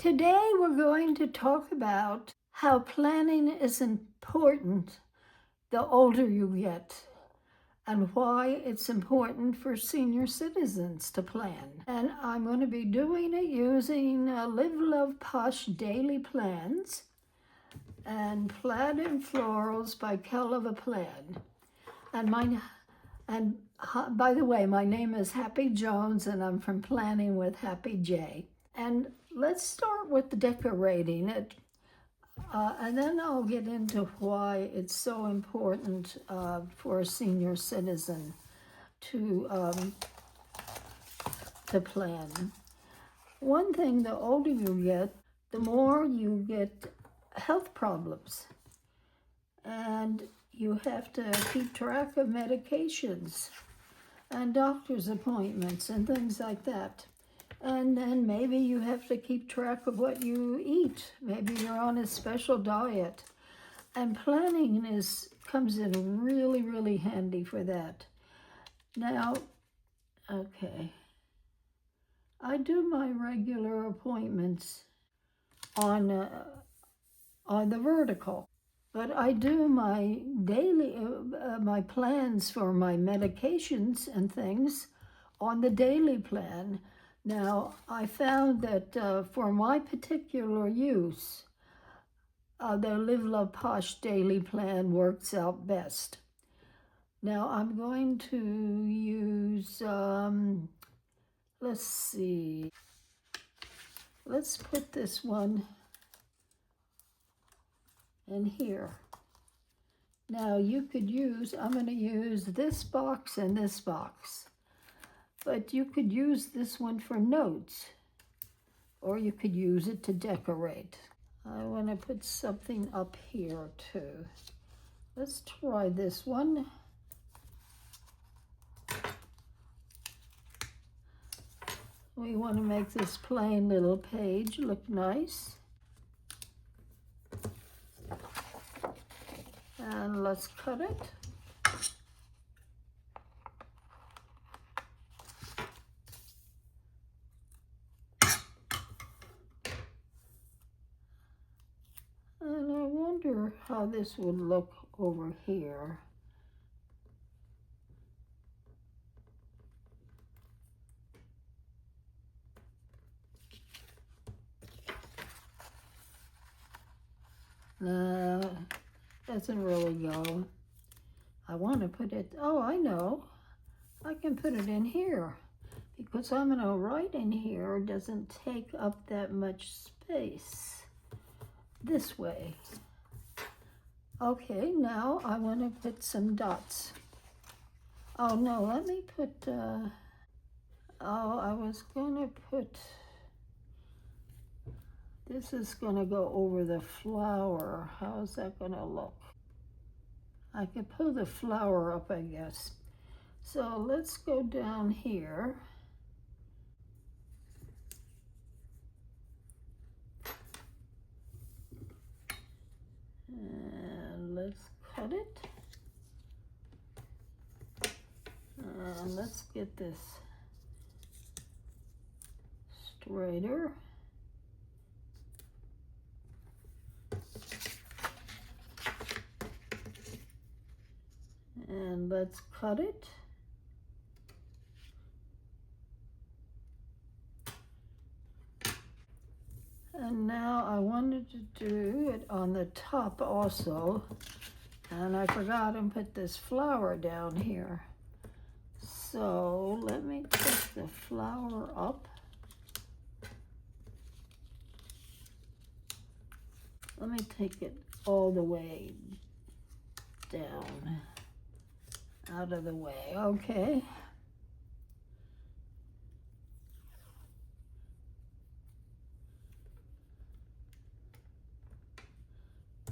Today we're going to talk about how planning is important the older you get and why it's important for senior citizens to plan. And I'm going to be doing it using Live Love Posh Daily Plans and Plaid and Florals by Kelva Plaid. And by the way, my name is Happy Jones and I'm from Planning with Happy J. And let's start with decorating it, and then I'll get into why it's so important for a senior citizen to plan. One thing, the older you get, the more you get health problems, and you have to keep track of medications and doctor's appointments and things like that. And then maybe you have to keep track of what you eat. Maybe you're on a special diet. And planning comes in really, really handy for that. Now, okay, I do my regular appointments on the vertical, but I do my daily, my plans for my medications and things on the daily plan. Now, I found that for my particular use, the Live Love Posh Daily Plan works out best. Now, I'm going to use, let's see, let's put this one in here. Now, you could use, I'm going to use this box and this box. But you could use this one for notes, or you could use it to decorate. I want to put something up here too. Let's try this one. We want to make this plain little page look nice. And let's cut it. And I wonder how this would look over here. No, doesn't really go. I want to put it, oh, I know. I can put it in here because I'm going to write in here. It doesn't take up that much space. This way. Okay, now I want to put some dots. Oh no, let me put, I was going to put, this is going to go over the flower. How's that going to look? I could pull the flower up, I guess. So let's go down here. And let's cut it. And let's get this straighter. And let's cut it. And now I wanted to do it on the top also. And I forgot and put this flower down here. So let me put the flower up. Let me take it all the way down, out of the way, okay.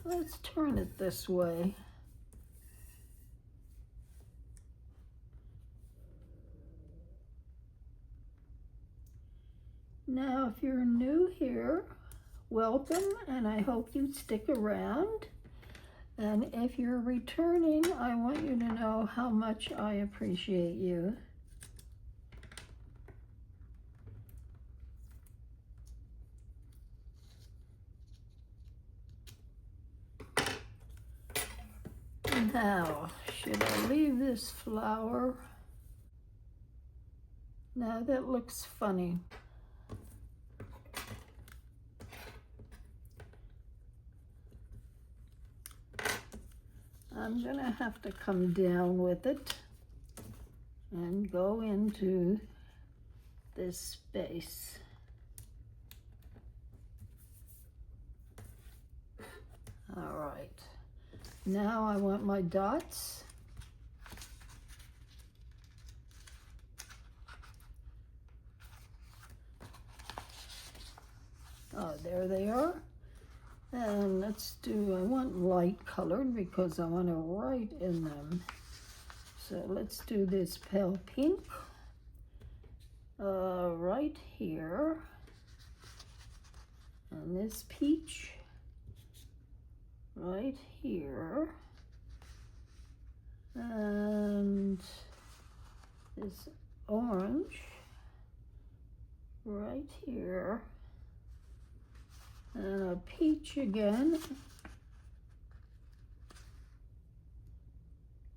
Let's turn it this way. Now, if you're new here, welcome, and I hope you stick around. And if you're returning, I want you to know how much I appreciate you. Now, should I leave this flower? No, that looks funny. I'm gonna have to come down with it and go into this space. All right, now I want my dots. Oh, there they are. And let's do, I want light colored because I want to write in them. So let's do this pale pink right here. And this peach right here. And this orange right here. And a peach again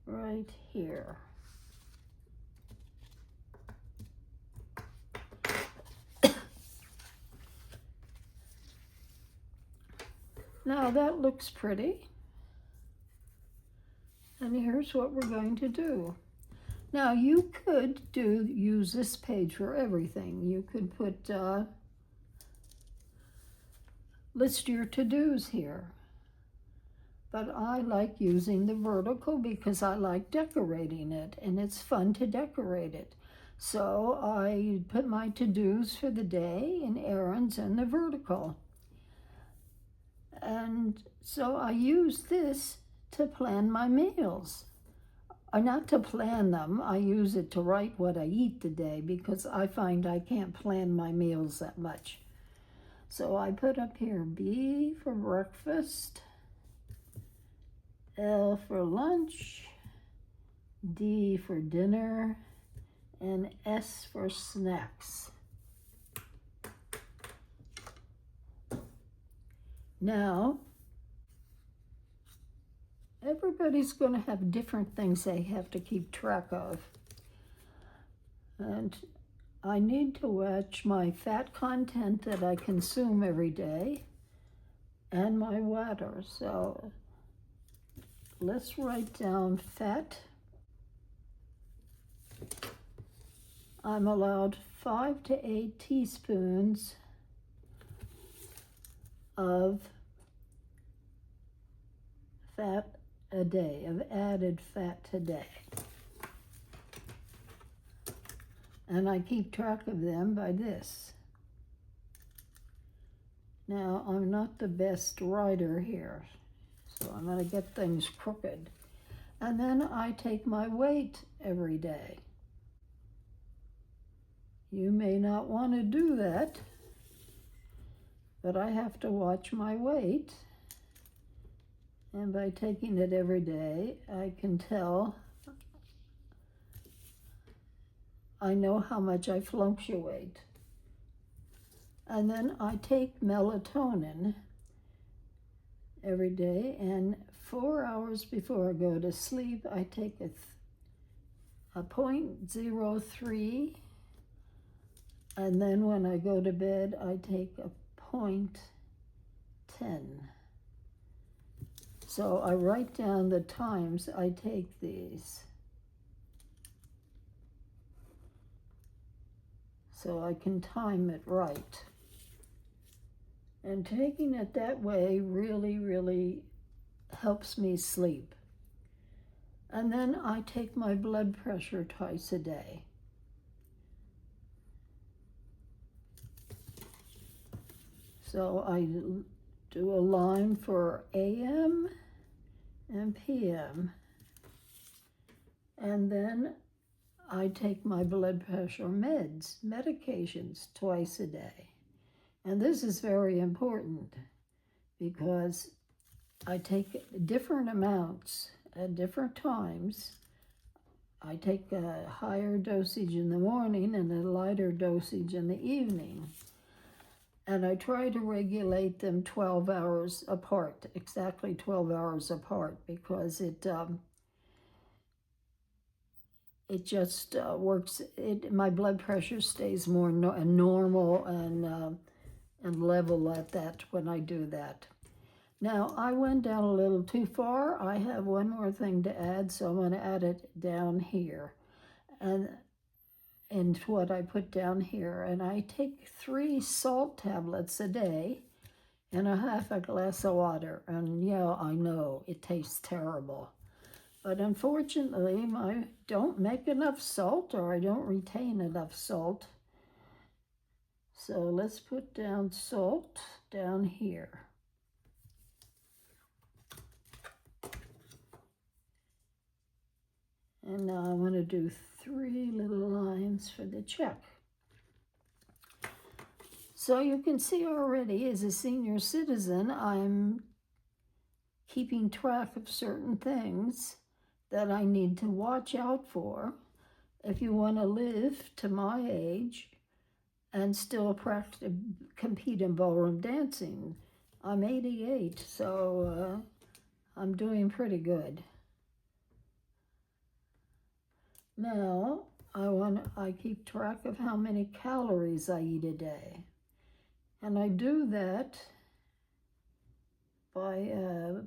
right here. Now that looks pretty. And here's what we're going to do. Now you could use this page for everything. You could put list your to-dos here. But I like using the vertical because I like decorating it and it's fun to decorate it. So I put my to-dos for the day and errands in the vertical. And so I use this to plan my meals. Or not to plan them, I use it to write what I eat today because I find I can't plan my meals that much. So I put up here B for breakfast, L for lunch, D for dinner, and S for snacks. Now, everybody's going to have different things they have to keep track of. And I need to watch my fat content that I consume every day and my water. So let's write down fat. I'm allowed 5 to 8 teaspoons of fat a day, of added fat today. And I keep track of them by this. Now, I'm not the best writer here, so I'm going to get things crooked. And then I take my weight every day. You may not want to do that, but I have to watch my weight. And by taking it every day, I can tell, I know how much I fluctuate. And then I take melatonin every day, and 4 hours before I go to sleep, I take a 0.03, and then when I go to bed, I take a 0.10. So I write down the times I take these. So I can time it right. And taking it that way really, really helps me sleep. And then I take my blood pressure twice a day. So I do a line for AM and PM. And then I take my blood pressure medications twice a day. And this is very important because I take different amounts at different times. I take a higher dosage in the morning and a lighter dosage in the evening. And I try to regulate them 12 hours apart, exactly 12 hours apart, because it it just works. My blood pressure stays more normal and level at that when I do that. Now, I went down a little too far. I have one more thing to add, so I'm going to add it down here. And what I put down here. And I take 3 salt tablets a day and a half a glass of water. And yeah, I know, it tastes terrible. But unfortunately, I don't make enough salt, or I don't retain enough salt. So let's put down salt down here. And now I'm going to do 3 little lines for the check. So you can see already, as a senior citizen, I'm keeping track of certain things that I need to watch out for if you want to live to my age and still compete in ballroom dancing. I'm 88, so I'm doing pretty good. Now, I keep track of how many calories I eat a day. And I do that by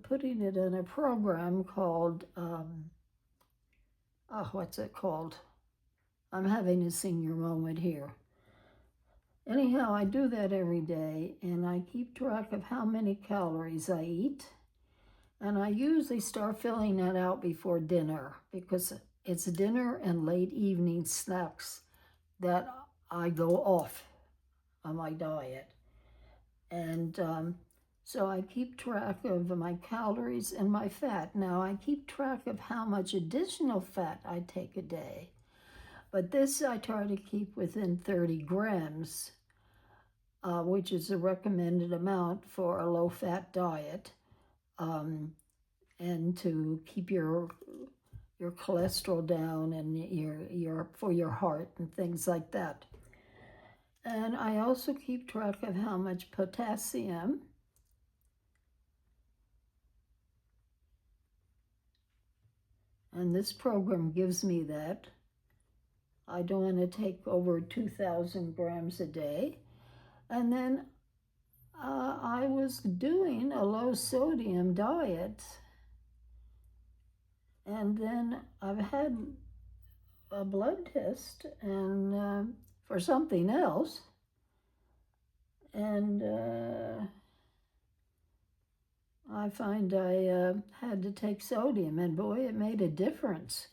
putting it in a program called, what's it called? I'm having a senior moment here. Anyhow, I do that every day, and I keep track of how many calories I eat. And I usually start filling that out before dinner, because it's dinner and late evening snacks that I go off on my diet. And so I keep track of my calories and my fat. Now, I keep track of how much additional fat I take a day. But this I try to keep within 30 grams, which is a recommended amount for a low-fat diet, and to keep your cholesterol down and for your heart and things like that. And I also keep track of how much potassium and this program gives me that. I don't want to take over 2,000 grams a day. And then I was doing a low sodium diet, and then I've had a blood test and for something else, and I find I had to take sodium, and boy, it made a difference.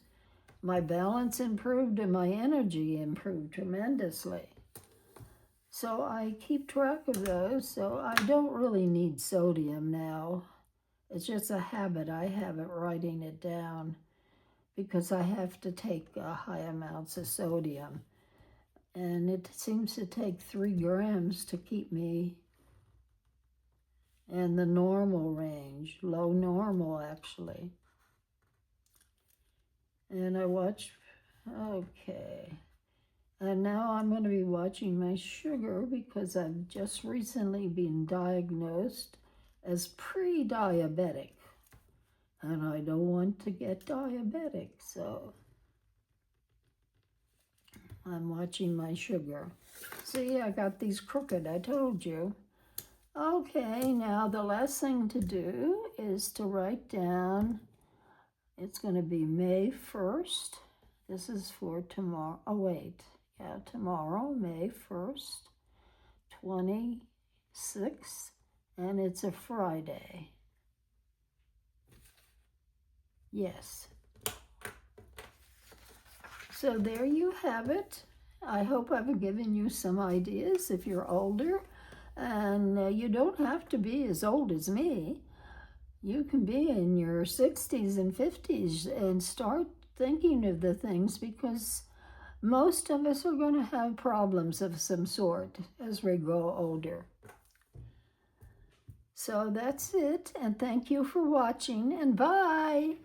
My balance improved and my energy improved tremendously. So I keep track of those, so I don't really need sodium now. It's just a habit. I have it writing it down because I have to take high amounts of sodium. And it seems to take 3 grams to keep me in the normal range, low normal actually. And I watch, okay. And now I'm going to be watching my sugar because I've just recently been diagnosed as pre-diabetic. And I don't want to get diabetic, so I'm watching my sugar. See, I got these crooked, I told you. Okay, now the last thing to do is to write down, it's going to be May 1st. This is for tomorrow. Oh, wait. Yeah, tomorrow, May 1st, 26, and it's a Friday. Yes. So there you have it. I hope I've given you some ideas if you're older. And you don't have to be as old as me. You can be in your 60s and 50s and start thinking of the things, because most of us are going to have problems of some sort as we grow older. So that's it, and thank you for watching, and bye!